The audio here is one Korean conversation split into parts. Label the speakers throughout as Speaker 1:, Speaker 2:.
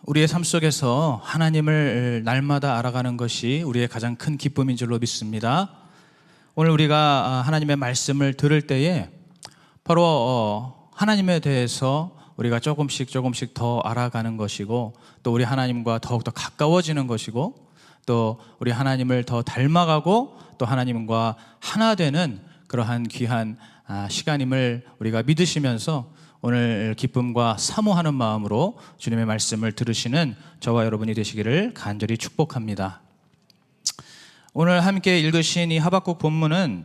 Speaker 1: 우리의 삶 속에서 하나님을 날마다 알아가는 것이 우리의 가장 큰 기쁨인 줄로 믿습니다. 오늘 우리가 하나님의 말씀을 들을 때에 바로 하나님에 대해서 우리가 조금씩 더 알아가는 것이고, 또 우리 하나님과 더욱더 가까워지는 것이고, 또 우리 하나님을 더 닮아가고 또 하나님과 하나 되는 그러한 귀한 시간임을 우리가 믿으시면서 오늘 기쁨과 사모하는 마음으로 주님의 말씀을 들으시는 저와 여러분이 되시기를 간절히 축복합니다. 오늘 함께 읽으신 이 하박국 본문은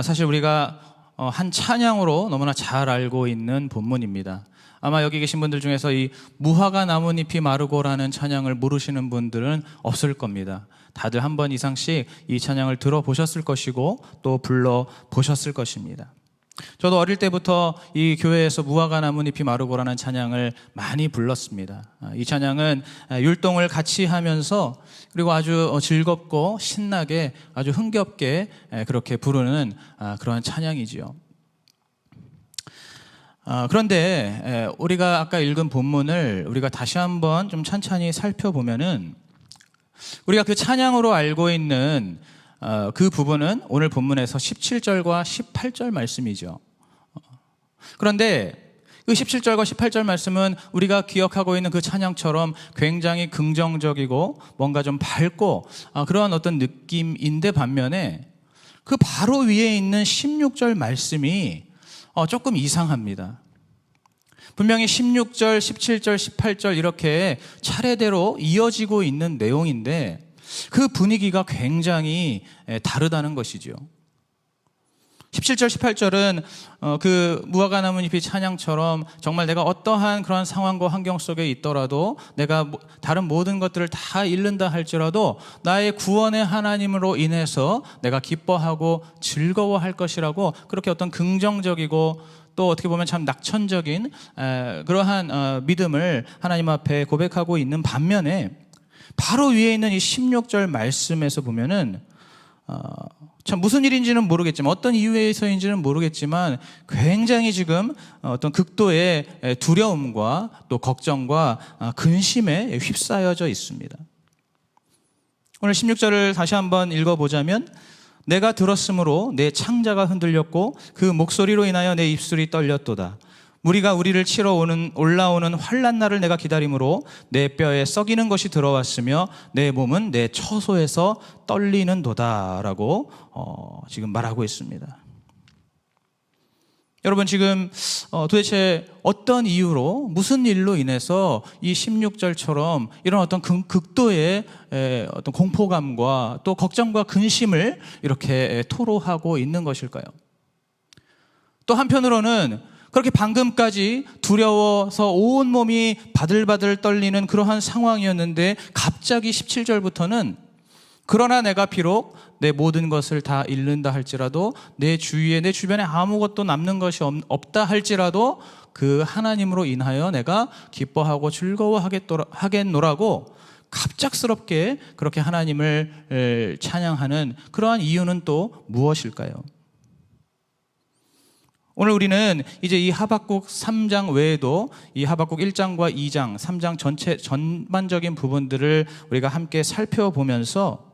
Speaker 1: 사실 우리가 한 찬양으로 너무나 잘 알고 있는 본문입니다. 아마 여기 계신 분들 중에서 이 무화과 나뭇잎이 마르고라는 찬양을 모르시는 분들은 없을 겁니다. 다들 한 번 이상씩 이 찬양을 들어보셨을 것이고 또 불러보셨을 것입니다. 저도 어릴 때부터 이 교회에서 무화과 나뭇잎이 마르고라는 찬양을 많이 불렀습니다. 이 찬양은 율동을 같이 하면서 그리고 아주 즐겁고 신나게 아주 흥겹게 그렇게 부르는 그런 찬양이지요. 그런데 우리가 아까 읽은 본문을 우리가 다시 한번 좀 찬찬히 살펴보면은 우리가 그 찬양으로 알고 있는 그 부분은 오늘 본문에서 17절과 18절 말씀이죠. 그런데 그 17절과 18절 말씀은 우리가 기억하고 있는 그 찬양처럼 굉장히 긍정적이고 뭔가 좀 밝고 그런 어떤 느낌인데, 반면에 그 바로 위에 있는 16절 말씀이 조금 이상합니다. 분명히 16절, 17절, 18절 이렇게 차례대로 이어지고 있는 내용인데 그 분위기가 굉장히 다르다는 것이죠. 17절, 18절은 그 무화과 나뭇잎이 찬양처럼 정말 내가 어떠한 그런 상황과 환경 속에 있더라도, 내가 다른 모든 것들을 다 잃는다 할지라도 나의 구원의 하나님으로 인해서 내가 기뻐하고 즐거워할 것이라고, 그렇게 어떤 긍정적이고 또 어떻게 보면 참 낙천적인 그러한 믿음을 하나님 앞에 고백하고 있는 반면에, 바로 위에 있는 이 16절 말씀에서 보면은 참 무슨 일인지는 모르겠지만, 어떤 이유에서인지는 모르겠지만 굉장히 지금 어떤 극도의 두려움과 또 걱정과 근심에 휩싸여져 있습니다. 오늘 16절을 다시 한번 읽어보자면, 내가 들었으므로 내 창자가 흔들렸고 그 목소리로 인하여 내 입술이 떨렸도다. 무리가 우리를 치러 올라오는 환난 날을 내가 기다림으로 내 뼈에 썩이는 것이 들어왔으며 내 몸은 내 처소에서 떨리는 도다라고 지금 말하고 있습니다. 여러분, 지금 도대체 어떤 이유로, 무슨 일로 인해서 이 16절처럼 이런 어떤 극도의 어떤 공포감과 또 걱정과 근심을 이렇게 토로하고 있는 것일까요? 또 한편으로는 그렇게 방금까지 두려워서 온몸이 바들바들 떨리는 그러한 상황이었는데, 갑자기 17절부터는 그러나 내가 비록 내 모든 것을 다 잃는다 할지라도, 내 주위에 내 주변에 아무것도 남는 것이 없다 할지라도 그 하나님으로 인하여 내가 기뻐하고 즐거워하겠노라고 갑작스럽게 그렇게 하나님을 찬양하는 그러한 이유는 또 무엇일까요? 오늘 우리는 이제 이 하박국 3장 외에도 이 하박국 1장과 2장, 3장 전체 전반적인 부분들을 우리가 함께 살펴보면서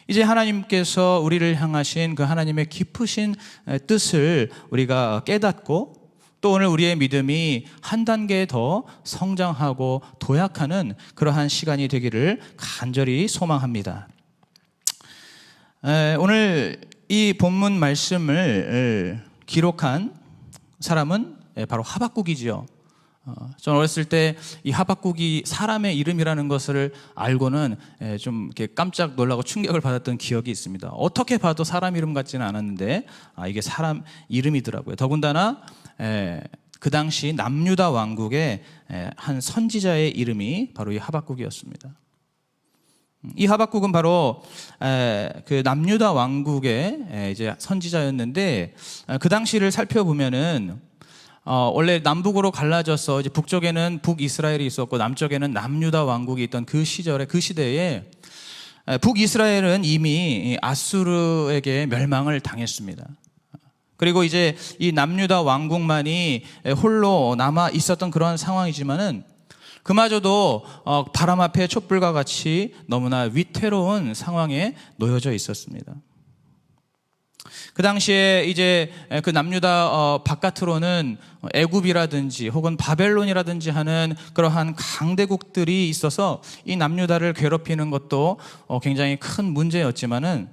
Speaker 1: 이제 하나님께서 우리를 향하신 그 하나님의 깊으신 뜻을 우리가 깨닫고, 또 오늘 우리의 믿음이 한 단계 더 성장하고 도약하는 그러한 시간이 되기를 간절히 소망합니다. 오늘 이 본문 말씀을 기록한 사람은 바로 하박국이지요. 저는 어렸을 때 이 하박국이 사람의 이름이라는 것을 알고는 좀 이렇게 깜짝 놀라고 충격을 받았던 기억이 있습니다. 어떻게 봐도 사람 이름 같지는 않았는데 이게 사람 이름이더라고요. 더군다나 그 당시 남유다 왕국의 한 선지자의 이름이 바로 이 하박국이었습니다. 이 하박국은 바로 그 남유다 왕국의 이제 선지자였는데, 그 당시를 살펴보면은 원래 남북으로 갈라져서 이제 북쪽에는 북이스라엘이 있었고 남쪽에는 남유다 왕국이 있던 그 시대에 북이스라엘은 이미 아수르에게 멸망을 당했습니다. 그리고 이제 이 남유다 왕국만이 홀로 남아 있었던 그런 상황이지만은, 그마저도 바람 앞에 촛불과 같이 너무나 위태로운 상황에 놓여져 있었습니다. 그 당시에 이제 그 남유다 바깥으로는 애굽이라든지 혹은 바벨론이라든지 하는 그러한 강대국들이 있어서 이 남유다를 괴롭히는 것도 굉장히 큰 문제였지만은,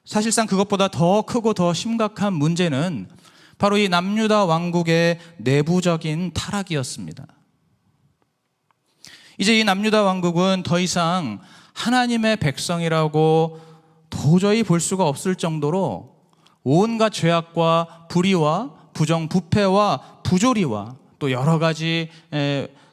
Speaker 1: 사실상 그것보다 더 크고 더 심각한 문제는 바로 이 남유다 왕국의 내부적인 타락이었습니다. 이제 이 남유다 왕국은 더 이상 하나님의 백성이라고 도저히 볼 수가 없을 정도로 온갖 죄악과 불의와 부정부패와 부조리와 또 여러 가지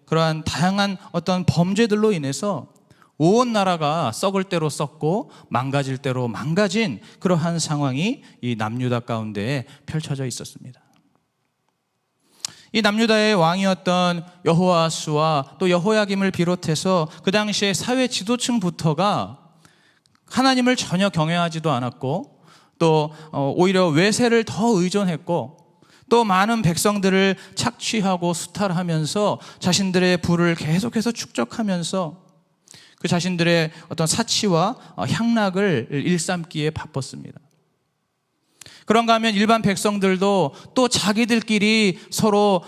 Speaker 1: 그러한 다양한 어떤 범죄들로 인해서 온 나라가 썩을 대로 썩고 망가질 대로 망가진 그러한 상황이 이 남유다 가운데에 펼쳐져 있었습니다. 이 남유다의 왕이었던 여호아스와 또 여호야김을 비롯해서 그 당시에 사회 지도층부터가 하나님을 전혀 경외하지도 않았고, 또 오히려 외세를 더 의존했고, 또 많은 백성들을 착취하고 수탈하면서 자신들의 부를 계속해서 축적하면서 그 자신들의 어떤 사치와 향락을 일삼기에 바빴습니다. 그런가 하면 일반 백성들도 또 자기들끼리 서로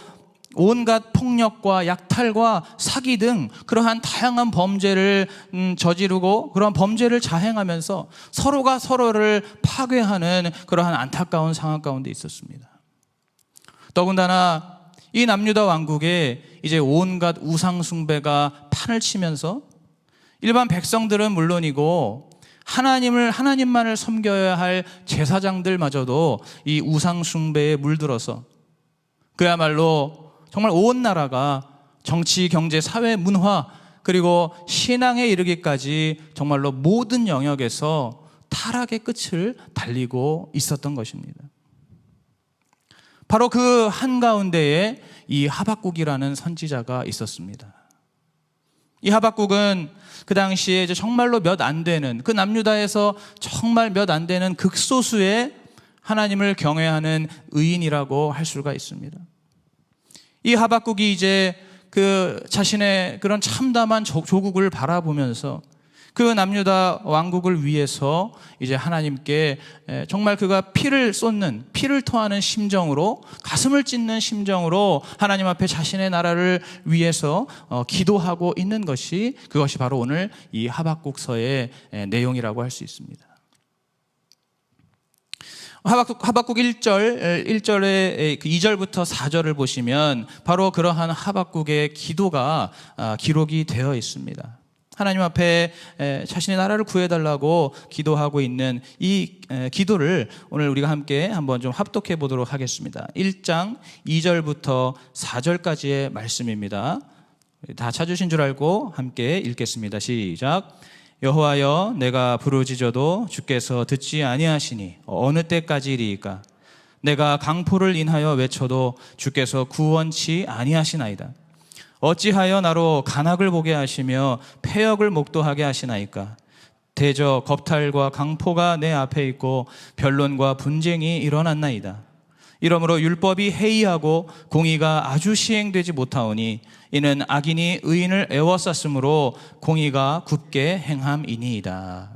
Speaker 1: 온갖 폭력과 약탈과 사기 등 그러한 다양한 범죄를 저지르고 그러한 범죄를 자행하면서 서로가 서로를 파괴하는 그러한 안타까운 상황 가운데 있었습니다. 더군다나 이 남유다 왕국에 이제 온갖 우상 숭배가 판을 치면서 일반 백성들은 물론이고 하나님만을 섬겨야 할 제사장들마저도 이 우상 숭배에 물들어서 그야말로 정말 온 나라가 정치, 경제, 사회, 문화 그리고 신앙에 이르기까지 정말로 모든 영역에서 타락의 끝을 달리고 있었던 것입니다. 바로 그 한가운데에 이 하박국이라는 선지자가 있었습니다. 이 하박국은 그 당시에 이제 정말로 몇 안 되는, 그 남유다에서 정말 몇 안 되는 극소수의 하나님을 경외하는 의인이라고 할 수가 있습니다. 이 하박국이 이제 그 자신의 그런 참담한 조국을 바라보면서 그 남유다 왕국을 위해서 이제 하나님께 정말 그가 피를 토하는 심정으로, 가슴을 찢는 심정으로 하나님 앞에 자신의 나라를 위해서 기도하고 있는 그것이 바로 오늘 이 하박국서의 내용이라고 할 수 있습니다. 하박국 1절의 2절부터 4절을 보시면 바로 그러한 하박국의 기도가 기록이 되어 있습니다. 하나님 앞에 자신의 나라를 구해달라고 기도하고 있는 이 기도를 오늘 우리가 함께 한번 좀 합독해 보도록 하겠습니다. 1장 2절부터 4절까지의 말씀입니다. 다 찾으신 줄 알고 함께 읽겠습니다. 시작. 여호와여, 내가 부르짖어도 주께서 듣지 아니하시니 어느 때까지리이까? 내가 강포를 인하여 외쳐도 주께서 구원치 아니하시나이다. 어찌하여 나로 간악을 보게 하시며 패역을 목도하게 하시나이까? 대저 겁탈과 강포가 내 앞에 있고 변론과 분쟁이 일어났나이다. 이러므로 율법이 해이하고 공의가 아주 시행되지 못하오니 이는 악인이 의인을 애워쌌으므로 공의가 굳게 행함이니이다.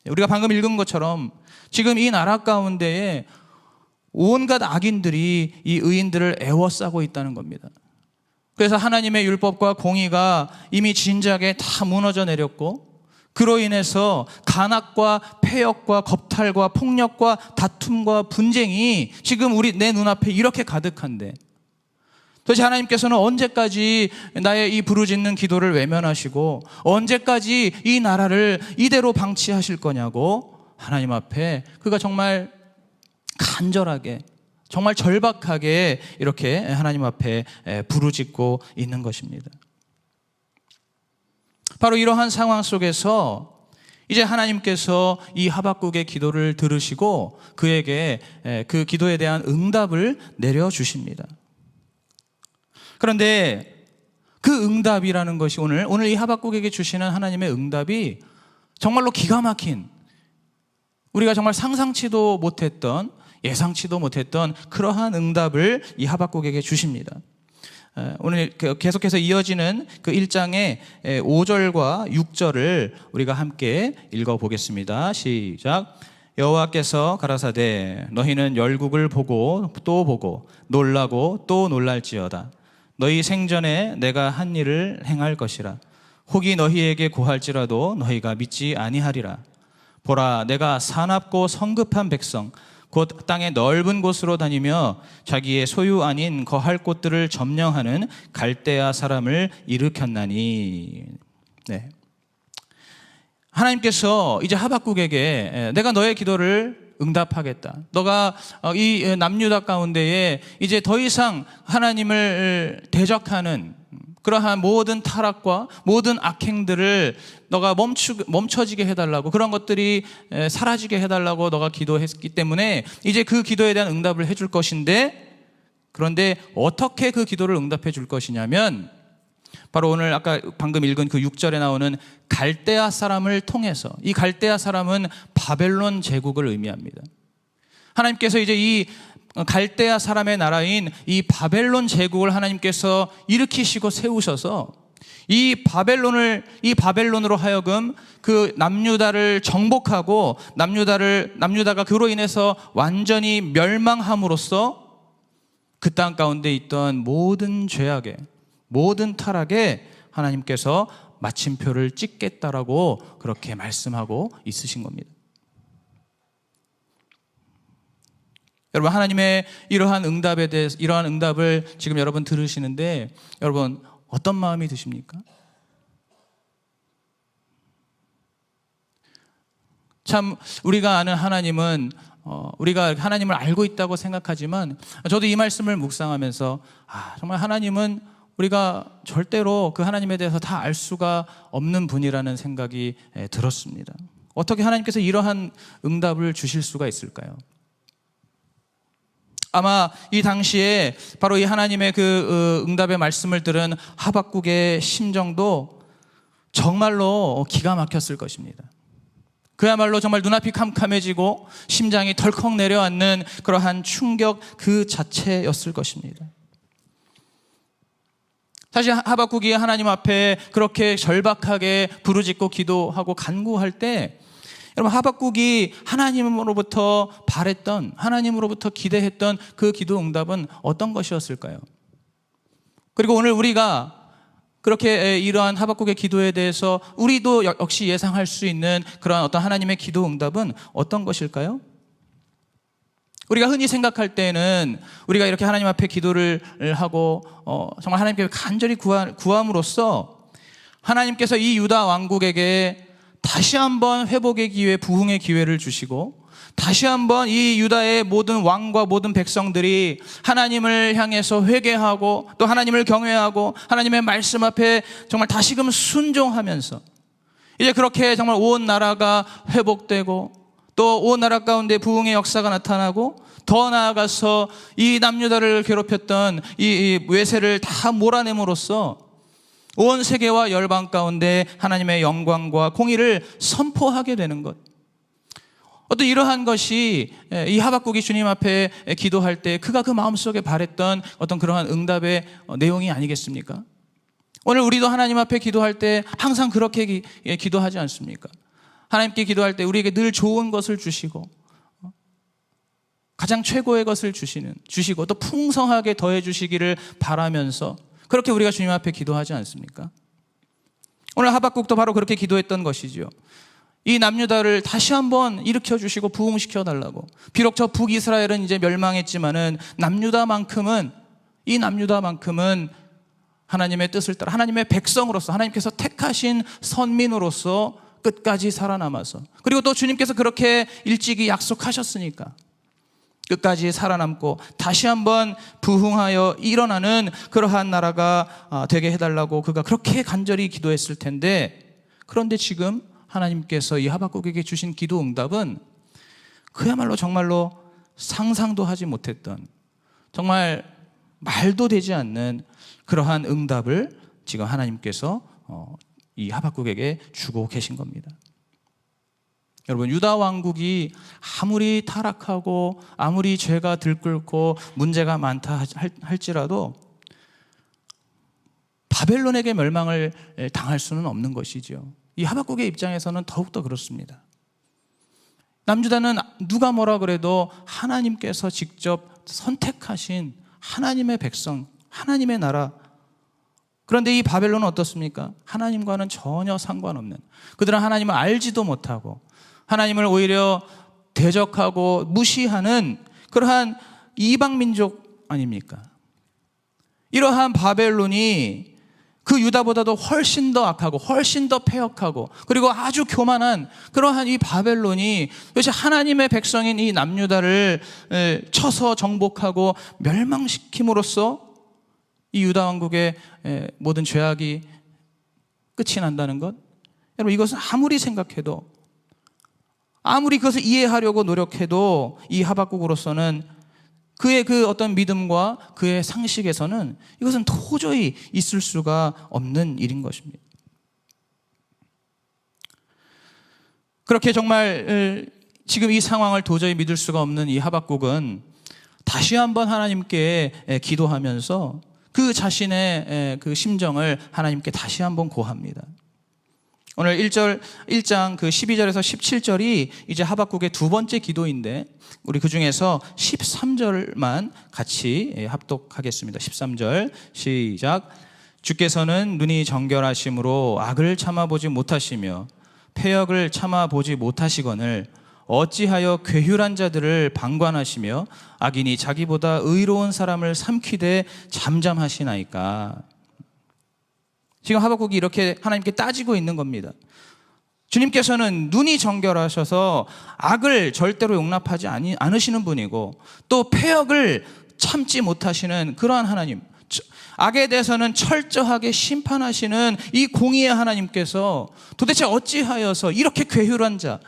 Speaker 1: 우리가 방금 읽은 것처럼 지금 이 나라 가운데에 온갖 악인들이 이 의인들을 애워싸고 있다는 겁니다. 그래서 하나님의 율법과 공의가 이미 진작에 다 무너져 내렸고, 그로 인해서 간악과 패역과 겁탈과 폭력과 다툼과 분쟁이 지금 내 눈앞에 이렇게 가득한데, 도대체 하나님께서는 언제까지 나의 이 부르짖는 기도를 외면하시고 언제까지 이 나라를 이대로 방치하실 거냐고 하나님 앞에 그가 정말 간절하게, 정말 절박하게 이렇게 하나님 앞에 부르짖고 있는 것입니다. 바로 이러한 상황 속에서 이제 하나님께서 이 하박국의 기도를 들으시고 그에게 그 기도에 대한 응답을 내려주십니다. 그런데 그 응답이라는 것이 오늘 이 하박국에게 주시는 하나님의 응답이 정말로 기가 막힌, 우리가 정말 상상치도 못했던, 예상치도 못했던 그러한 응답을 이 하박국에게 주십니다. 오늘 계속해서 이어지는 그 1장의 5절과 6절을 우리가 함께 읽어보겠습니다. 시작. 여호와께서 가라사대 너희는 열국을 보고 또 보고 놀라고 또 놀랄지어다. 너희 생전에 내가 한 일을 행할 것이라. 혹이 너희에게 고할지라도 너희가 믿지 아니하리라. 보라, 내가 사납고 성급한 백성 곧 땅의 넓은 곳으로 다니며 자기의 소유 아닌 거할 곳들을 점령하는 갈대아 사람을 일으켰나니. 네. 하나님께서 이제 하박국에게 내가 너의 기도를 응답하겠다. 너가 이 남유다 가운데에 이제 더 이상 하나님을 대적하는 그러한 모든 타락과 모든 악행들을 너가 멈춰지게 해달라고, 그런 것들이 사라지게 해달라고 너가 기도했기 때문에 이제 그 기도에 대한 응답을 해줄 것인데, 그런데 어떻게 그 기도를 응답해 줄 것이냐면 바로 오늘 아까 방금 읽은 그 6절에 나오는 갈대아 사람을 통해서, 이 갈대아 사람은 바벨론 제국을 의미합니다. 하나님께서 이제 이 갈대아 사람의 나라인 이 바벨론 제국을 하나님께서 일으키시고 세우셔서 이 바벨론으로 하여금 그 남유다를 정복하고 남유다가 그로 인해서 완전히 멸망함으로써 그 땅 가운데 있던 모든 죄악에, 모든 타락에 하나님께서 마침표를 찍겠다라고 그렇게 말씀하고 있으신 겁니다. 여러분, 하나님의 이러한 응답에 대해서, 이러한 응답을 지금 여러분 들으시는데 여러분 어떤 마음이 드십니까? 참 우리가 아는 하나님은 우리가 하나님을 알고 있다고 생각하지만, 저도 이 말씀을 묵상하면서 정말 하나님은 우리가 절대로 그 하나님에 대해서 다 알 수가 없는 분이라는 생각이 들었습니다. 어떻게 하나님께서 이러한 응답을 주실 수가 있을까요? 아마 이 당시에 바로 이 하나님의 그 응답의 말씀을 들은 하박국의 심정도 정말로 기가 막혔을 것입니다. 그야말로 정말 눈앞이 캄캄해지고 심장이 덜컥 내려앉는 그러한 충격 그 자체였을 것입니다. 사실 하박국이 하나님 앞에 그렇게 절박하게 부르짖고 기도하고 간구할 때, 여러분, 하박국이 하나님으로부터 바랬던, 하나님으로부터 기대했던 그 기도 응답은 어떤 것이었을까요? 그리고 오늘 우리가 그렇게 이러한 하박국의 기도에 대해서 우리도 역시 예상할 수 있는 그러한 어떤 하나님의 기도 응답은 어떤 것일까요? 우리가 흔히 생각할 때는 우리가 이렇게 하나님 앞에 기도를 하고 정말 하나님께 간절히 구함으로써 하나님께서 이 유다 왕국에게 다시 한번 회복의 기회, 부흥의 기회를 주시고, 다시 한번 이 유다의 모든 왕과 모든 백성들이 하나님을 향해서 회개하고 또 하나님을 경외하고 하나님의 말씀 앞에 정말 다시금 순종하면서 이제 그렇게 정말 온 나라가 회복되고 또 온 나라 가운데 부흥의 역사가 나타나고, 더 나아가서 이 남유다를 괴롭혔던 이 외세를 다 몰아냄으로써 온 세계와 열방 가운데 하나님의 영광과 공의를 선포하게 되는 것. 어떤 이러한 것이 이 하박국이 주님 앞에 기도할 때 그가 그 마음속에 바랬던 어떤 그러한 응답의 내용이 아니겠습니까? 오늘 우리도 하나님 앞에 기도할 때 항상 그렇게 기도하지 않습니까? 하나님께 기도할 때 우리에게 늘 좋은 것을 주시고 가장 최고의 것을 주시고 또 풍성하게 더해 주시기를 바라면서 그렇게 우리가 주님 앞에 기도하지 않습니까? 오늘 하박국도 바로 그렇게 기도했던 것이죠. 이 남유다를 다시 한번 일으켜 주시고 부흥시켜 달라고. 비록 저 북이스라엘은 이제 멸망했지만은 이 남유다만큼은 하나님의 뜻을 따라 하나님의 백성으로서, 하나님께서 택하신 선민으로서 끝까지 살아남아서, 그리고 또 주님께서 그렇게 일찍이 약속하셨으니까 끝까지 살아남고 다시 한번 부흥하여 일어나는 그러한 나라가 되게 해달라고 그가 그렇게 간절히 기도했을 텐데, 그런데 지금 하나님께서 이 하박국에게 주신 기도 응답은 그야말로 정말로 상상도 하지 못했던, 정말 말도 되지 않는 그러한 응답을 지금 하나님께서 이 하박국에게 주고 계신 겁니다. 여러분, 유다 왕국이 아무리 타락하고 아무리 죄가 들끓고 문제가 많다 할지라도 바벨론에게 멸망을 당할 수는 없는 것이죠. 이 하박국의 입장에서는 더욱더 그렇습니다. 남유다는 누가 뭐라 그래도 하나님께서 직접 선택하신 하나님의 백성, 하나님의 나라. 그런데 이 바벨론은 어떻습니까? 하나님과는 전혀 상관없는, 그들은 하나님을 알지도 못하고 하나님을 오히려 대적하고 무시하는 그러한 이방민족 아닙니까? 이러한 바벨론이 그 유다보다도 훨씬 더 악하고 훨씬 더 패역하고 그리고 아주 교만한 그러한 이 바벨론이 도대체 하나님의 백성인 이 남유다를 쳐서 정복하고 멸망시킴으로써 이 유다 왕국의 모든 죄악이 끝이 난다는 것, 여러분 이것은 아무리 생각해도, 아무리 그것을 이해하려고 노력해도 이 하박국으로서는 그의 그 어떤 믿음과 그의 상식에서는 이것은 도저히 있을 수가 없는 일인 것입니다. 그렇게 정말 지금 이 상황을 도저히 믿을 수가 없는 이 하박국은 다시 한번 하나님께 기도하면서 그 자신의 그 심정을 하나님께 다시 한번 고합니다. 오늘 1장 그 12절에서 17절이 이제 하박국의 두 번째 기도인데 우리 그 중에서 13절만 같이 합독하겠습니다. 13절 시작. 주께서는 눈이 정결하심으로 악을 참아보지 못하시며 패역을 참아보지 못하시거늘 어찌하여 괴휼한 자들을 방관하시며 악인이 자기보다 의로운 사람을 삼키되 잠잠하시나이까. 지금 하박국이 이렇게 하나님께 따지고 있는 겁니다. 주님께서는 눈이 정결하셔서 악을 절대로 용납하지 않으시는 분이고 또 패역을 참지 못하시는 그러한 하나님, 악에 대해서는 철저하게 심판하시는 이 공의의 하나님께서 도대체 어찌하여서 이렇게 괴휼한 자,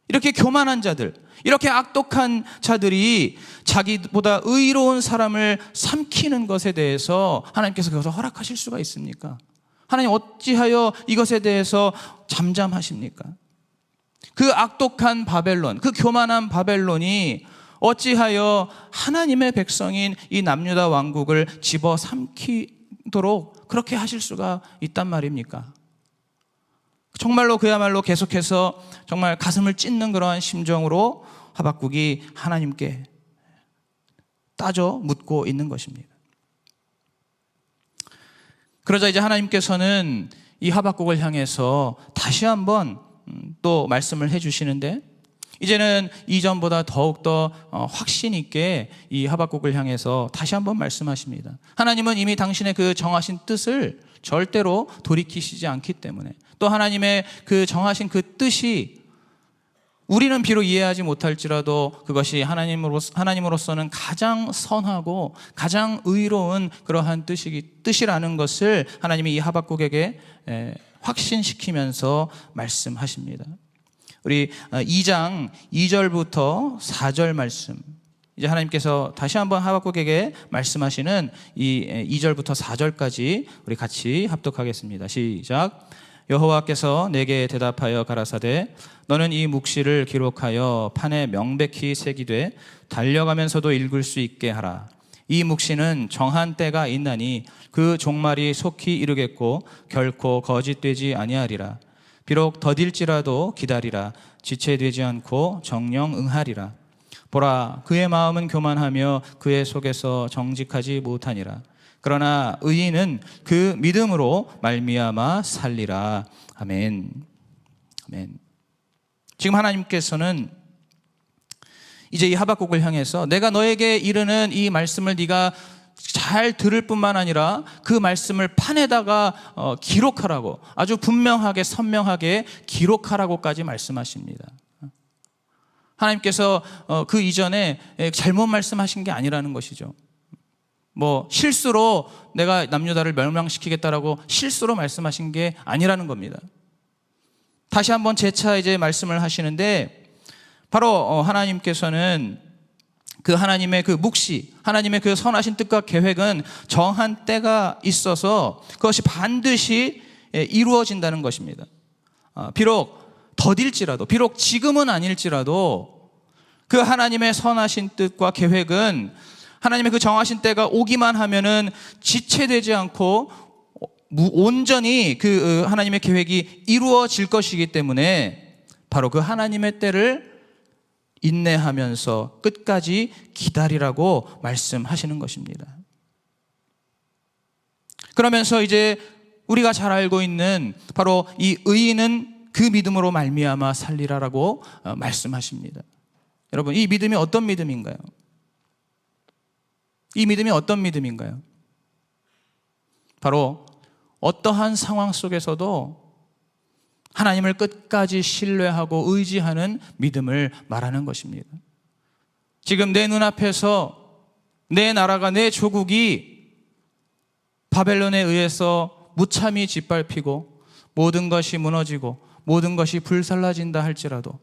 Speaker 1: 이렇게 교만한 자들, 이렇게 악독한 자들이 자기보다 의로운 사람을 삼키는 것에 대해서 하나님께서 그것을 허락하실 수가 있습니까? 하나님 어찌하여 이것에 대해서 잠잠하십니까? 그 악독한 바벨론, 그 교만한 바벨론이 어찌하여 하나님의 백성인 이 남유다 왕국을 집어삼키도록 그렇게 하실 수가 있단 말입니까? 정말로 그야말로 계속해서 정말 가슴을 찢는 그러한 심정으로 하박국이 하나님께 따져 묻고 있는 것입니다. 그러자 이제 하나님께서는 이 하박국을 향해서 다시 한번 또 말씀을 해주시는데 이제는 이전보다 더욱더 확신 있게 이 하박국을 향해서 다시 한번 말씀하십니다. 하나님은 이미 당신의 그 정하신 뜻을 절대로 돌이키시지 않기 때문에, 또 하나님의 그 정하신 그 뜻이 우리는 비록 이해하지 못할지라도 그것이 하나님으로서는 가장 선하고 가장 의로운 그러한 뜻이라는 것을 하나님이 이 하박국에게 확신시키면서 말씀하십니다. 우리 2장 2절부터 4절 말씀, 이제 하나님께서 다시 한번 하박국에게 말씀하시는 이 2절부터 4절까지 우리 같이 합독하겠습니다. 시작. 여호와께서 내게 대답하여 가라사대 너는 이 묵시를 기록하여 판에 명백히 새기되 달려가면서도 읽을 수 있게 하라. 이 묵시는 정한 때가 있나니 그 종말이 속히 이르겠고 결코 거짓되지 아니하리라. 비록 더딜지라도 기다리라. 지체되지 않고 정령 응하리라. 보라, 그의 마음은 교만하며 그의 속에서 정직하지 못하니라. 그러나 의인은 그 믿음으로 말미암아 살리라. 아멘. 아멘. 지금 하나님께서는 이제 이 하박국을 향해서 내가 너에게 이르는 이 말씀을 네가 잘 들을 뿐만 아니라 그 말씀을 판에다가 기록하라고, 아주 분명하게 선명하게 기록하라고까지 말씀하십니다. 하나님께서 그 이전에 잘못 말씀하신 게 아니라는 것이죠. 뭐 실수로 내가 남유다를 멸망시키겠다라고 실수로 말씀하신 게 아니라는 겁니다. 다시 한번 재차 이제 말씀을 하시는데 바로 하나님께서는 그 하나님의 그 묵시, 하나님의 그 선하신 뜻과 계획은 정한 때가 있어서 그것이 반드시 이루어진다는 것입니다. 비록 더딜지라도, 비록 지금은 아닐지라도 그 하나님의 선하신 뜻과 계획은 하나님의 그 정하신 때가 오기만 하면은 지체되지 않고 온전히 그 하나님의 계획이 이루어질 것이기 때문에 바로 그 하나님의 때를 인내하면서 끝까지 기다리라고 말씀하시는 것입니다. 그러면서 이제 우리가 잘 알고 있는 바로 이 의인은 그 믿음으로 말미암아 살리라라고 말씀하십니다. 여러분, 이 믿음이 어떤 믿음인가요? 이 믿음이 어떤 믿음인가요? 바로 어떠한 상황 속에서도 하나님을 끝까지 신뢰하고 의지하는 믿음을 말하는 것입니다. 지금 내 눈앞에서 내 나라가, 내 조국이 바벨론에 의해서 무참히 짓밟히고 모든 것이 무너지고 모든 것이 불살라진다 할지라도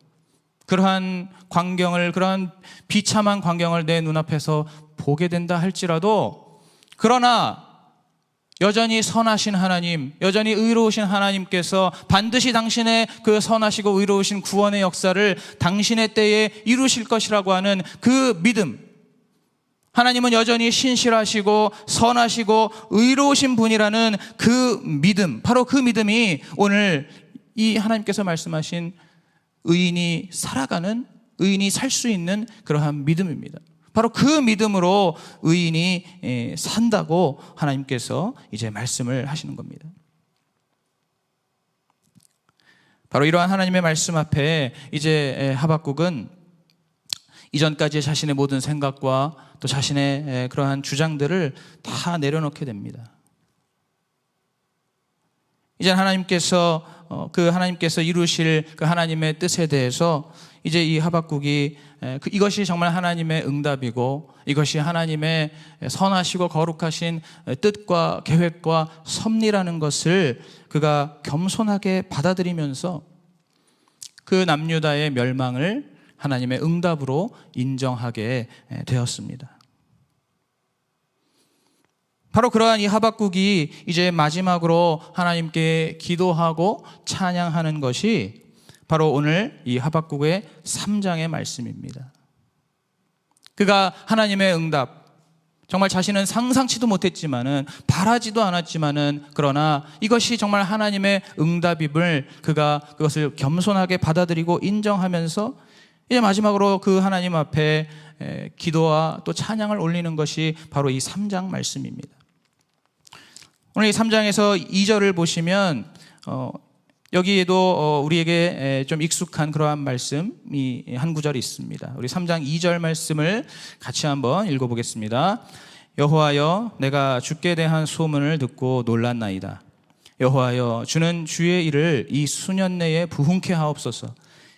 Speaker 1: 그러한 광경을, 그러한 비참한 광경을 내 눈앞에서 보게 된다 할지라도, 그러나 여전히 선하신 하나님, 여전히 의로우신 하나님께서 반드시 당신의 그 선하시고 의로우신 구원의 역사를 당신의 때에 이루실 것이라고 하는 그 믿음, 하나님은 여전히 신실하시고 선하시고 의로우신 분이라는 그 믿음, 바로 그 믿음이 오늘 이 하나님께서 말씀하신 의인이 살아가는, 의인이 살 수 있는 그러한 믿음입니다. 바로 그 믿음으로 의인이 산다고 하나님께서 이제 말씀을 하시는 겁니다. 바로 이러한 하나님의 말씀 앞에 이제 하박국은 이전까지 자신의 모든 생각과 또 자신의 그러한 주장들을 다 내려놓게 됩니다. 이제 하나님께서 이루실 그 하나님의 뜻에 대해서 이제 이 하박국이 이것이 정말 하나님의 응답이고 이것이 하나님의 선하시고 거룩하신 뜻과 계획과 섭리라는 것을 그가 겸손하게 받아들이면서 그 남유다의 멸망을 하나님의 응답으로 인정하게 되었습니다. 바로 그러한 이 하박국이 이제 마지막으로 하나님께 기도하고 찬양하는 것이 바로 오늘 이 하박국의 3장의 말씀입니다. 그가 하나님의 응답, 정말 자신은 상상치도 못했지만은, 바라지도 않았지만은, 그러나 이것이 정말 하나님의 응답임을 그가 그것을 겸손하게 받아들이고 인정하면서 이제 마지막으로 그 하나님 앞에 기도와 또 찬양을 올리는 것이 바로 이 3장 말씀입니다. 오늘 이 3장에서 2절을 보시면 여기에도 우리에게 좀 익숙한 그러한 말씀이 한 구절이 있습니다. 우리 3장 2절 말씀을 같이 한번 읽어보겠습니다. 여호와여, 내가 주께 대한 소문을 듣고 놀랐나이다. 여호와여, 주는 주의 일을 이 수년 내에 부흥케 하옵소서.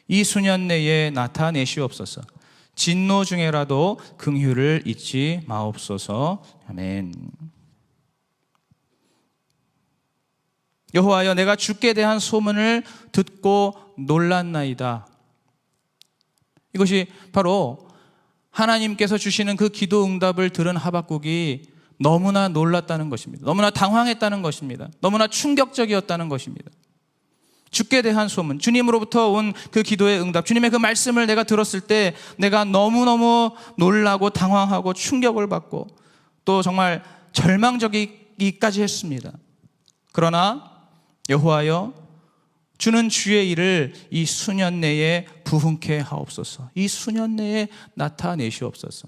Speaker 1: 이 수년 내에 나타내시옵소서. 진노 중에라도 긍휼을 잊지 마옵소서. 아멘. 여호와여, 내가 주께 대한 소문을 듣고 놀랐나이다. 이것이 바로 하나님께서 주시는 그 기도 응답을 들은 하박국이 너무나 놀랐다는 것입니다. 너무나 당황했다는 것입니다. 너무나 충격적이었다는 것입니다. 주께 대한 소문, 주님으로부터 온 그 기도의 응답, 주님의 그 말씀을 내가 들었을 때 내가 너무너무 놀라고 당황하고 충격을 받고 또 정말 절망적이기까지 했습니다. 그러나 여호와여, 주는 주의 일을 이 수년 내에 부흥케 하옵소서. 이 수년 내에 나타내시옵소서.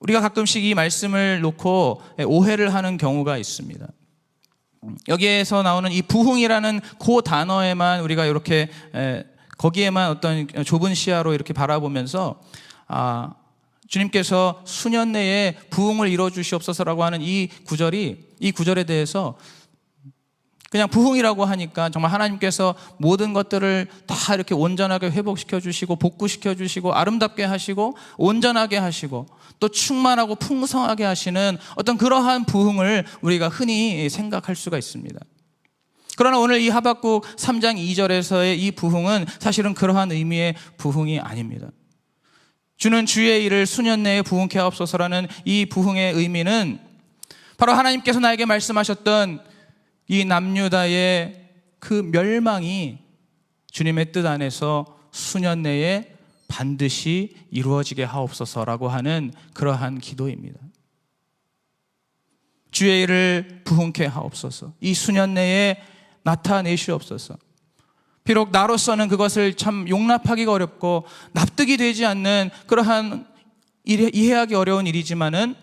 Speaker 1: 우리가 가끔씩 이 말씀을 놓고 오해를 하는 경우가 있습니다. 여기에서 나오는 이 부흥이라는 그 단어에만 우리가 이렇게 거기에만 어떤 좁은 시야로 이렇게 바라보면서 주님께서 수년 내에 부흥을 이루어 주시옵소서라고 하는 이 구절에 대해서 그냥 부흥이라고 하니까 정말 하나님께서 모든 것들을 다 이렇게 온전하게 회복시켜 주시고 복구시켜 주시고 아름답게 하시고 온전하게 하시고 또 충만하고 풍성하게 하시는 어떤 그러한 부흥을 우리가 흔히 생각할 수가 있습니다. 그러나 오늘 이 하박국 3장 2절에서의 이 부흥은 사실은 그러한 의미의 부흥이 아닙니다. 주는 주의 일을 수년 내에 부흥케 하옵소서라는 이 부흥의 의미는 바로 하나님께서 나에게 말씀하셨던 이 남유다의 그 멸망이 주님의 뜻 안에서 수년 내에 반드시 이루어지게 하옵소서라고 하는 그러한 기도입니다. 주의 일을 부흥케 하옵소서. 이 수년 내에 나타내시옵소서. 비록 나로서는 그것을 참 용납하기가 어렵고 납득이 되지 않는 그러한 이해하기 어려운 일이지만은,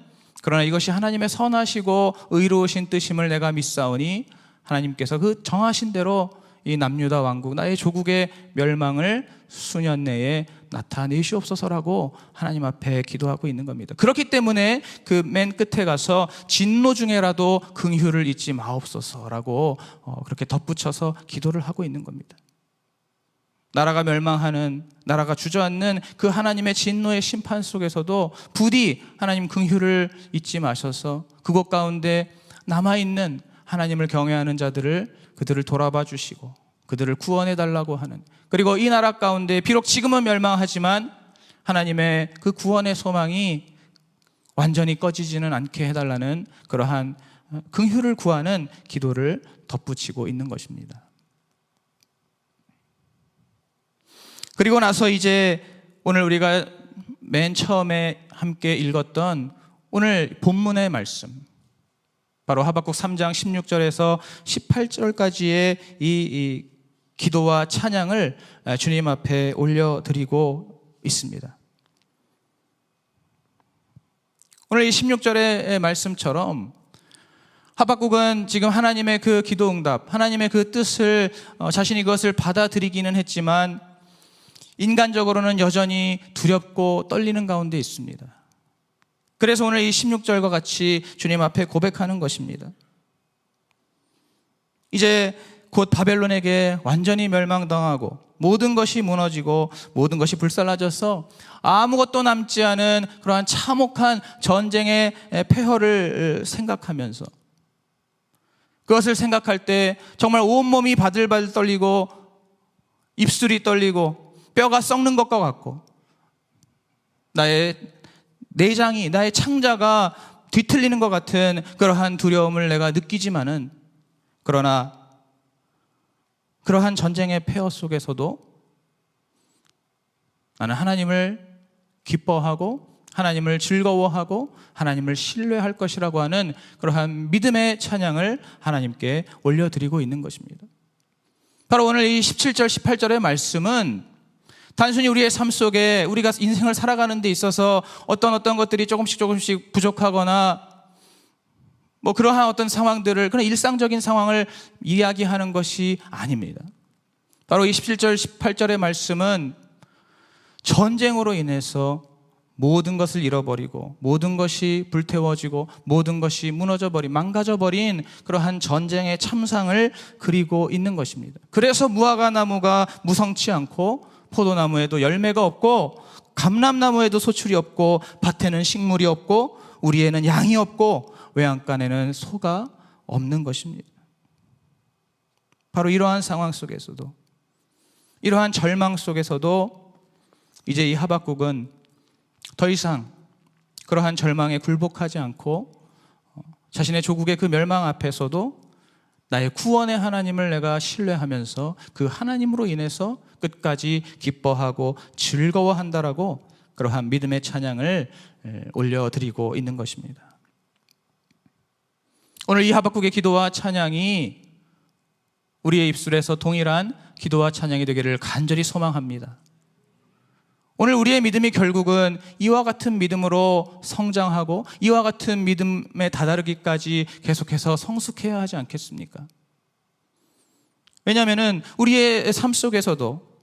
Speaker 1: 그러나 이것이 하나님의 선하시고 의로우신 뜻임을 내가 믿사오니 하나님께서 그 정하신 대로 이 남유다 왕국, 나의 조국의 멸망을 수년 내에 나타내시옵소서라고 하나님 앞에 기도하고 있는 겁니다. 그렇기 때문에 그 맨 끝에 가서 진노 중에라도 긍휼을 잊지 마옵소서라고 그렇게 덧붙여서 기도를 하고 있는 겁니다. 나라가 멸망하는, 나라가 주저앉는 그 하나님의 진노의 심판 속에서도 부디 하나님 긍휼을 잊지 마셔서 그곳 가운데 남아있는 하나님을 경외하는 자들을, 그들을 돌아봐 주시고 그들을 구원해 달라고 하는, 그리고 이 나라 가운데 비록 지금은 멸망하지만 하나님의 그 구원의 소망이 완전히 꺼지지는 않게 해달라는 그러한 긍휼을 구하는 기도를 덧붙이고 있는 것입니다. 그리고 나서 이제 오늘 우리가 맨 처음에 함께 읽었던 오늘 본문의 말씀, 바로 하박국 3장 16절에서 18절까지의 이 기도와 찬양을 주님 앞에 올려드리고 있습니다. 오늘 이 16절의 말씀처럼 하박국은 지금 하나님의 그 기도 응답, 하나님의 그 뜻을 자신이 그것을 받아들이기는 했지만 인간적으로는 여전히 두렵고 떨리는 가운데 있습니다. 그래서 오늘 이 16절과 같이 주님 앞에 고백하는 것입니다. 이제 곧 바벨론에게 완전히 멸망당하고 모든 것이 무너지고 모든 것이 불살라져서 아무것도 남지 않은 그러한 참혹한 전쟁의 폐허를 생각하면서, 그것을 생각할 때 정말 온몸이 바들바들 떨리고 입술이 떨리고 뼈가 썩는 것과 같고 나의 내장이, 나의 창자가 뒤틀리는 것 같은 그러한 두려움을 내가 느끼지만은, 그러나 그러한 전쟁의 폐허 속에서도 나는 하나님을 기뻐하고 하나님을 즐거워하고 하나님을 신뢰할 것이라고 하는 그러한 믿음의 찬양을 하나님께 올려드리고 있는 것입니다. 바로 오늘 이 17절 18절의 말씀은 단순히 우리의 삶 속에 우리가 인생을 살아가는 데 있어서 어떤 것들이 조금씩 부족하거나 뭐 그러한 어떤 상황들을, 그런 일상적인 상황을 이야기하는 것이 아닙니다. 바로 이 17절 18절의 말씀은 전쟁으로 인해서 모든 것을 잃어버리고 모든 것이 불태워지고 모든 것이 무너져버린, 망가져버린 그러한 전쟁의 참상을 그리고 있는 것입니다. 그래서 무화과 나무가 무성치 않고 포도나무에도 열매가 없고 감람나무에도 소출이 없고 밭에는 식물이 없고 우리에는 양이 없고 외양간에는 소가 없는 것입니다. 바로 이러한 상황 속에서도, 이러한 절망 속에서도 이제 이 하박국은 더 이상 그러한 절망에 굴복하지 않고 자신의 조국의 그 멸망 앞에서도 나의 구원의 하나님을 내가 신뢰하면서 그 하나님으로 인해서 끝까지 기뻐하고 즐거워한다라고 그러한 믿음의 찬양을 올려드리고 있는 것입니다. 오늘 이 하박국의 기도와 찬양이 우리의 입술에서 동일한 기도와 찬양이 되기를 간절히 소망합니다. 오늘 우리의 믿음이 결국은 이와 같은 믿음으로 성장하고 이와 같은 믿음에 다다르기까지 계속해서 성숙해야 하지 않겠습니까? 왜냐하면 우리의 삶 속에서도,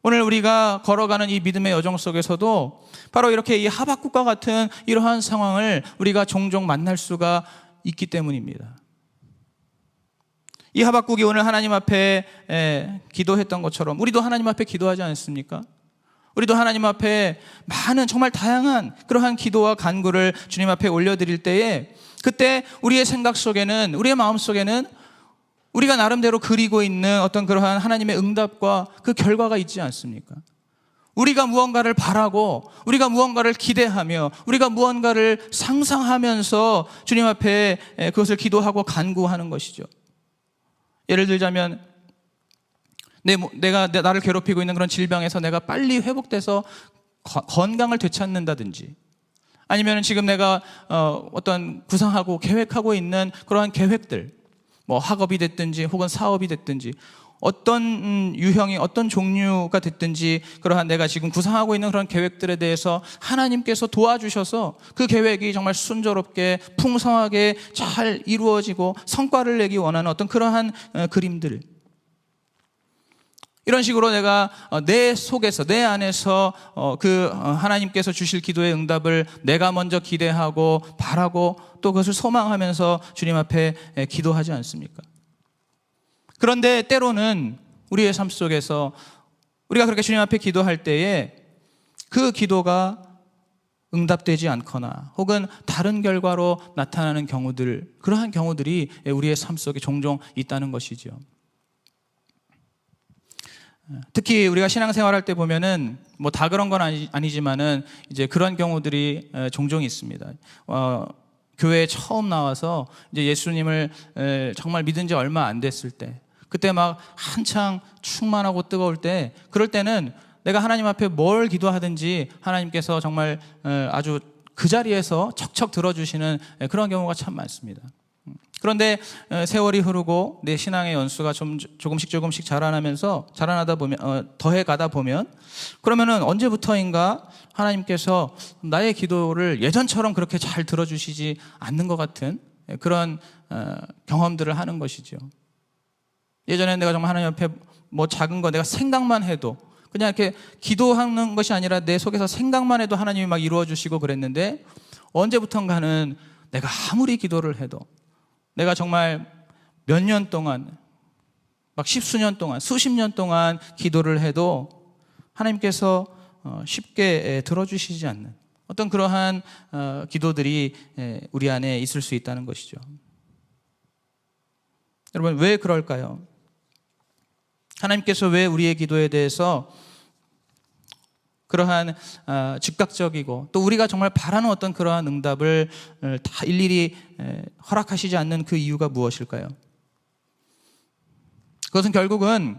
Speaker 1: 오늘 우리가 걸어가는 이 믿음의 여정 속에서도 바로 이렇게 이 하박국과 같은 이러한 상황을 우리가 종종 만날 수가 있기 때문입니다. 이 하박국이 오늘 하나님 앞에 기도했던 것처럼 우리도 하나님 앞에 기도하지 않습니까? 우리도 하나님 앞에 많은, 정말 다양한 그러한 기도와 간구를 주님 앞에 올려드릴 때에, 그때 우리의 생각 속에는, 우리의 마음 속에는 우리가 나름대로 그리고 있는 어떤 그러한 하나님의 응답과 그 결과가 있지 않습니까? 우리가 무언가를 바라고, 우리가 무언가를 기대하며, 우리가 무언가를 상상하면서 주님 앞에 그것을 기도하고 간구하는 것이죠. 예를 들자면 내가 나를 괴롭히고 있는 그런 질병에서 내가 빨리 회복돼서 건강을 되찾는다든지, 아니면 지금 내가 어떤 구상하고 계획하고 있는 그러한 계획들, 뭐 학업이 됐든지 혹은 사업이 됐든지 어떤 유형이 어떤 종류가 됐든지 그러한 내가 지금 구상하고 있는 그런 계획들에 대해서 하나님께서 도와주셔서 그 계획이 정말 순조롭게 풍성하게 잘 이루어지고 성과를 내기 원하는 어떤 그러한 그림들, 이런 식으로 내가 내 속에서 내 안에서 하나님께서 주실 기도의 응답을 내가 먼저 기대하고 바라고 또 그것을 소망하면서 주님 앞에 기도하지 않습니까? 그런데 때로는 우리의 삶 속에서 우리가 그렇게 주님 앞에 기도할 때에 그 기도가 응답되지 않거나 혹은 다른 결과로 나타나는 경우들, 그러한 경우들이 우리의 삶 속에 종종 있다는 것이죠. 특히 우리가 신앙생활할 때 보면은 뭐 다 그런 건 아니지만은 이제 그런 경우들이 종종 있습니다. 교회에 처음 나와서 이제 예수님을 정말 믿은 지 얼마 안 됐을 때, 그때 막 한창 충만하고 뜨거울 때, 그럴 때는 내가 하나님 앞에 뭘 기도하든지 하나님께서 정말 아주 그 자리에서 척척 들어주시는 그런 경우가 참 많습니다. 그런데 세월이 흐르고 내 신앙의 연수가 조금씩 자라나다 보면, 더해가다 보면, 그러면은 언제부터인가 하나님께서 나의 기도를 예전처럼 그렇게 잘 들어주시지 않는 것 같은 그런 경험들을 하는 것이죠. 예전에 내가 정말 하나님 앞에 뭐 작은 거 내가 생각만 해도, 그냥 이렇게 기도하는 것이 아니라 내 속에서 생각만 해도 하나님이 막 이루어 주시고 그랬는데, 언제부턴가는 내가 아무리 기도를 해도, 내가 정말 몇 년 동안, 막 십수년 동안, 수십 년 동안 기도를 해도 하나님께서 쉽게 들어주시지 않는 어떤 그러한 기도들이 우리 안에 있을 수 있다는 것이죠. 여러분, 왜 그럴까요? 하나님께서 왜 우리의 기도에 대해서 그러한 즉각적이고 또 우리가 정말 바라는 어떤 그러한 응답을 다 일일이 허락하시지 않는 그 이유가 무엇일까요? 그것은 결국은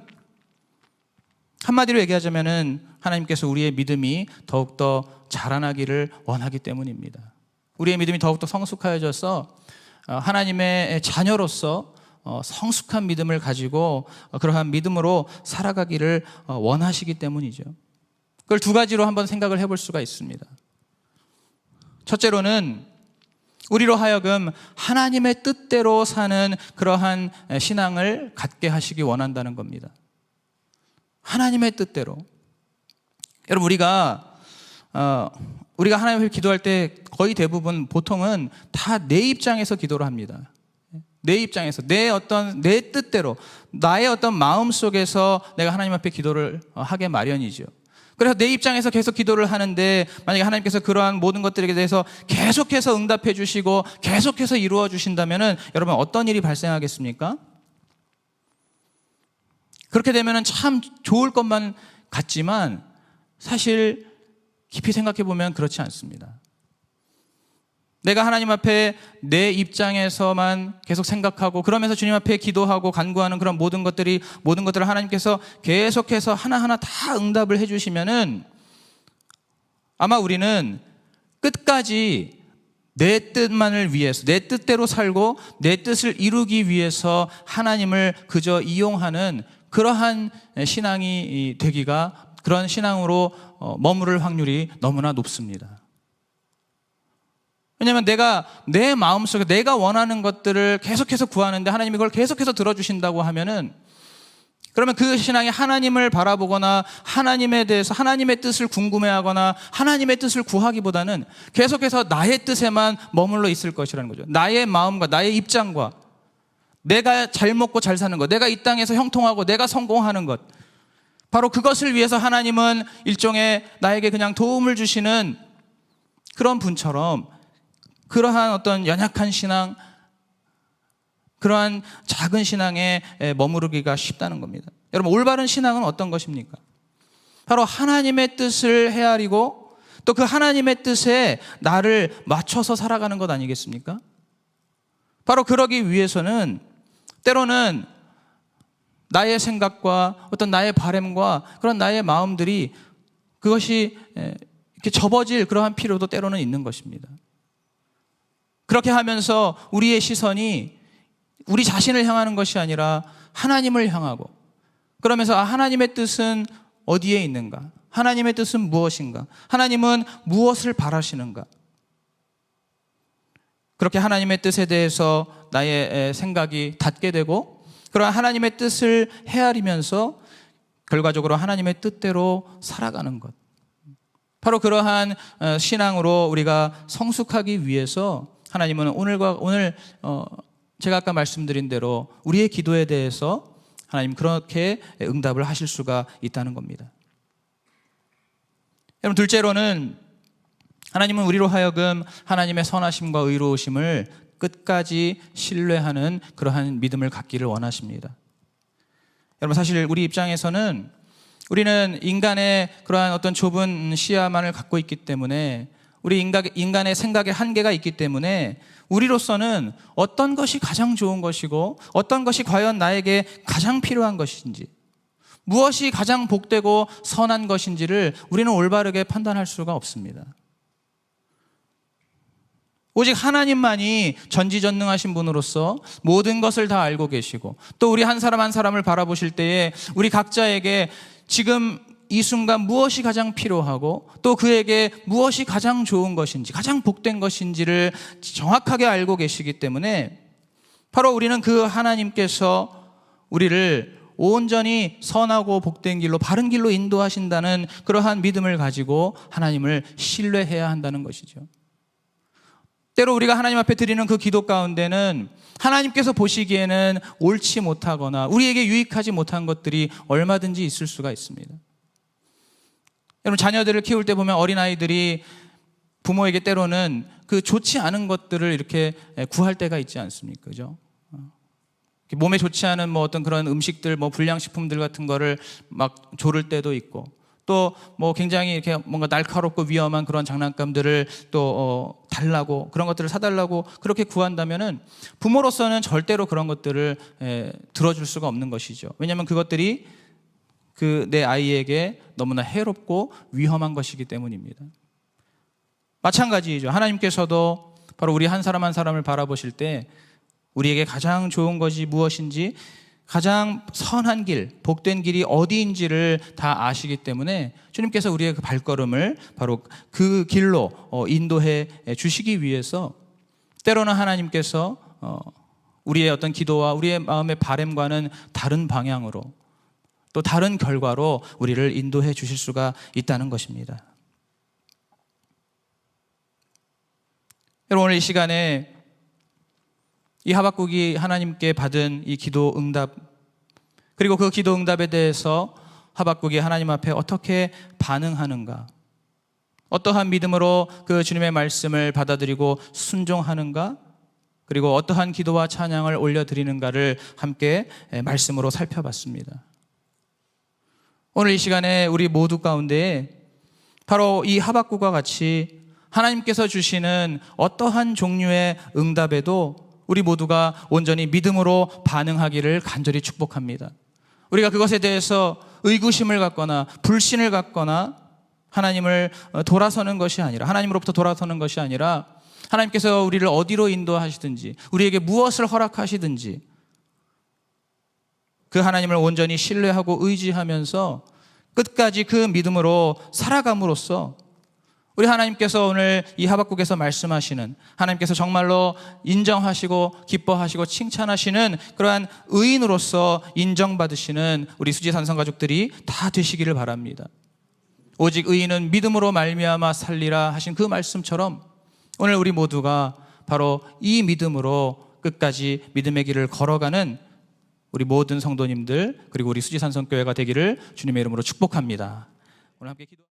Speaker 1: 한마디로 얘기하자면은 하나님께서 우리의 믿음이 더욱더 자라나기를 원하기 때문입니다. 우리의 믿음이 더욱더 성숙하여져서 하나님의 자녀로서 성숙한 믿음을 가지고 그러한 믿음으로 살아가기를 원하시기 때문이죠. 그걸 두 가지로 한번 생각을 해볼 수가 있습니다. 첫째로는 우리로 하여금 하나님의 뜻대로 사는 그러한 신앙을 갖게 하시기 원한다는 겁니다. 하나님의 뜻대로. 여러분, 우리가 하나님 앞에 기도할 때 거의 대부분 보통은 다 내 입장에서 기도를 합니다. 내 입장에서 내 뜻대로 나의 어떤 마음 속에서 내가 하나님 앞에 기도를 하게 마련이죠. 그래서 내 입장에서 계속 기도를 하는데 만약에 하나님께서 그러한 모든 것들에 대해서 계속해서 응답해 주시고 계속해서 이루어 주신다면은 여러분 어떤 일이 발생하겠습니까? 그렇게 되면은 참 좋을 것만 같지만 사실 깊이 생각해 보면 그렇지 않습니다. 내가 하나님 앞에 내 입장에서만 계속 생각하고 그러면서 주님 앞에 기도하고 간구하는 그런 모든 것들을 하나님께서 계속해서 하나하나 다 응답을 해주시면은 아마 우리는 끝까지 내 뜻만을 위해서, 내 뜻대로 살고 내 뜻을 이루기 위해서 하나님을 그저 이용하는 그러한 신앙이 되기가, 그런 신앙으로 머무를 확률이 너무나 높습니다. 왜냐하면 내가 내 마음속에 내가 원하는 것들을 계속해서 구하는데 하나님이 그걸 계속해서 들어주신다고 하면은, 그러면 그 신앙이 하나님을 바라보거나 하나님에 대해서 하나님의 뜻을 궁금해하거나 하나님의 뜻을 구하기보다는 계속해서 나의 뜻에만 머물러 있을 것이라는 거죠. 나의 마음과 나의 입장과 내가 잘 먹고 잘 사는 것, 내가 이 땅에서 형통하고 내가 성공하는 것, 바로 그것을 위해서 하나님은 일종의 나에게 그냥 도움을 주시는 그런 분처럼 그러한 어떤 연약한 신앙, 그러한 작은 신앙에 머무르기가 쉽다는 겁니다. 여러분, 올바른 신앙은 어떤 것입니까? 바로 하나님의 뜻을 헤아리고 또 그 하나님의 뜻에 나를 맞춰서 살아가는 것 아니겠습니까? 바로 그러기 위해서는 때로는 나의 생각과 어떤 나의 바람과 그런 나의 마음들이 그것이 이렇게 접어질 그러한 필요도 때로는 있는 것입니다. 그렇게 하면서 우리의 시선이 우리 자신을 향하는 것이 아니라 하나님을 향하고, 그러면서 하나님의 뜻은 어디에 있는가? 하나님의 뜻은 무엇인가? 하나님은 무엇을 바라시는가? 그렇게 하나님의 뜻에 대해서 나의 생각이 닿게 되고, 그러한 하나님의 뜻을 헤아리면서 결과적으로 하나님의 뜻대로 살아가는 것. 바로 그러한 신앙으로 우리가 성숙하기 위해서 하나님은 오늘 제가 아까 말씀드린 대로 우리의 기도에 대해서 하나님 그렇게 응답을 하실 수가 있다는 겁니다. 여러분, 둘째로는 하나님은 우리로 하여금 하나님의 선하심과 의로우심을 끝까지 신뢰하는 그러한 믿음을 갖기를 원하십니다. 여러분, 사실 우리 입장에서는 우리는 인간의 그러한 어떤 좁은 시야만을 갖고 있기 때문에, 우리 인간의 생각의 한계가 있기 때문에 우리로서는 어떤 것이 가장 좋은 것이고 어떤 것이 과연 나에게 가장 필요한 것인지, 무엇이 가장 복되고 선한 것인지를 우리는 올바르게 판단할 수가 없습니다. 오직 하나님만이 전지전능하신 분으로서 모든 것을 다 알고 계시고, 또 우리 한 사람 한 사람을 바라보실 때에 우리 각자에게 지금 이 순간 무엇이 가장 필요하고 또 그에게 무엇이 가장 좋은 것인지, 가장 복된 것인지를 정확하게 알고 계시기 때문에 바로 우리는 그 하나님께서 우리를 온전히 선하고 복된 길로, 바른 길로 인도하신다는 그러한 믿음을 가지고 하나님을 신뢰해야 한다는 것이죠. 때로 우리가 하나님 앞에 드리는 그 기도 가운데는 하나님께서 보시기에는 옳지 못하거나 우리에게 유익하지 못한 것들이 얼마든지 있을 수가 있습니다. 여러분, 자녀들을 키울 때 보면 어린아이들이 부모에게 때로는 그 좋지 않은 것들을 이렇게 구할 때가 있지 않습니까? 그죠? 몸에 좋지 않은 어떤 그런 음식들, 불량식품들 같은 거를 막 조를 때도 있고, 또 굉장히 이렇게 뭔가 날카롭고 위험한 그런 장난감들을 또 달라고, 그런 것들을 사달라고 그렇게 구한다면은 부모로서는 절대로 그런 것들을 들어줄 수가 없는 것이죠. 왜냐하면 그것들이 내 아이에게 너무나 해롭고 위험한 것이기 때문입니다. 마찬가지이죠. 하나님께서도 바로 우리 한 사람 한 사람을 바라보실 때 우리에게 가장 좋은 것이 무엇인지, 가장 선한 길, 복된 길이 어디인지를 다 아시기 때문에 주님께서 우리의 그 발걸음을 바로 그 길로 인도해 주시기 위해서 때로는 하나님께서 우리의 어떤 기도와 우리의 마음의 바람과는 다른 방향으로, 또 다른 결과로 우리를 인도해 주실 수가 있다는 것입니다. 여러분, 오늘 이 시간에 이 하박국이 하나님께 받은 이 기도 응답, 그리고 그 기도 응답에 대해서 하박국이 하나님 앞에 어떻게 반응하는가, 어떠한 믿음으로 그 주님의 말씀을 받아들이고 순종하는가, 그리고 어떠한 기도와 찬양을 올려드리는가를 함께 말씀으로 살펴봤습니다. 오늘 이 시간에 우리 모두 가운데 바로 이 하박국과 같이 하나님께서 주시는 어떠한 종류의 응답에도 우리 모두가 온전히 믿음으로 반응하기를 간절히 축복합니다. 우리가 그것에 대해서 의구심을 갖거나 불신을 갖거나 하나님을 돌아서는 것이 아니라, 하나님으로부터 돌아서는 것이 아니라 하나님께서 우리를 어디로 인도하시든지, 우리에게 무엇을 허락하시든지 그 하나님을 온전히 신뢰하고 의지하면서 끝까지 그 믿음으로 살아감으로써 우리 하나님께서 오늘 이 하박국에서 말씀하시는, 하나님께서 정말로 인정하시고 기뻐하시고 칭찬하시는 그러한 의인으로서 인정받으시는 우리 수지산성 가족들이 다 되시기를 바랍니다. 오직 의인은 믿음으로 말미암아 살리라 하신 그 말씀처럼 오늘 우리 모두가 바로 이 믿음으로 끝까지 믿음의 길을 걸어가는 우리 모든 성도님들, 그리고 우리 수지산성교회가 되기를 주님의 이름으로 축복합니다. 오늘 함께 기도